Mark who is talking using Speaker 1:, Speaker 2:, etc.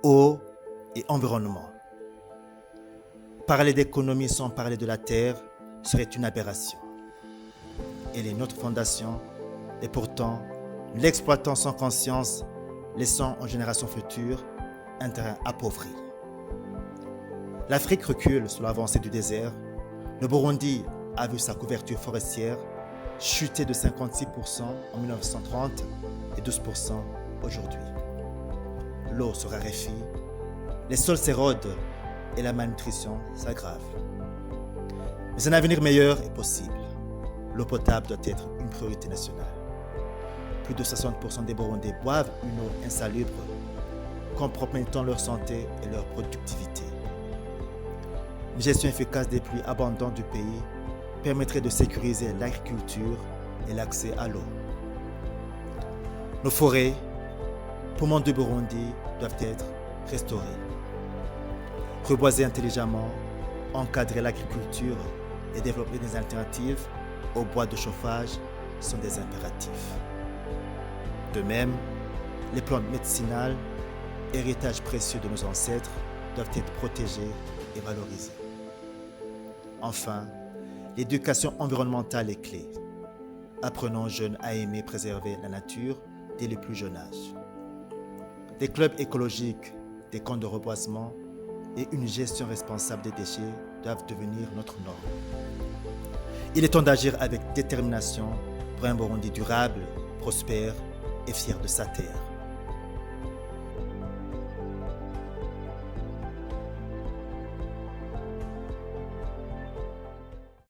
Speaker 1: eau et environnement. Parler d'économie sans parler de la terre serait une aberration. Elle est notre fondation et pourtant, l'exploitant sans conscience, laissant aux générations futures un terrain appauvri. L'Afrique recule sous l'avancée du désert. Le Burundi a vu sa couverture forestière chuter de 56% en 1930 et 12% aujourd'hui. L'eau se raréfie, les sols s'érodent et la malnutrition s'aggrave. Mais un avenir meilleur est possible. L'eau potable doit être une priorité nationale. Plus de 60% des Burundais boivent une eau insalubre, compromettant leur santé et leur productivité. Une gestion efficace des pluies abondantes du pays permettrait de sécuriser l'agriculture et l'accès à l'eau. Nos forêts, poumons du Burundi, doivent être restaurées. Reboiser intelligemment, encadrer l'agriculture et développer des alternatives au bois de chauffage sont des impératifs. De même, les plantes médicinales, héritage précieux de nos ancêtres, doivent être protégées et valorisées. Enfin, l'éducation environnementale est clé. Apprenons aux jeunes à aimer préserver la nature dès le plus jeune âge. Des clubs écologiques, des camps de reboisement et une gestion responsable des déchets doivent devenir notre norme. Il est temps d'agir avec détermination pour un Burundi durable, prospère et fier de sa terre.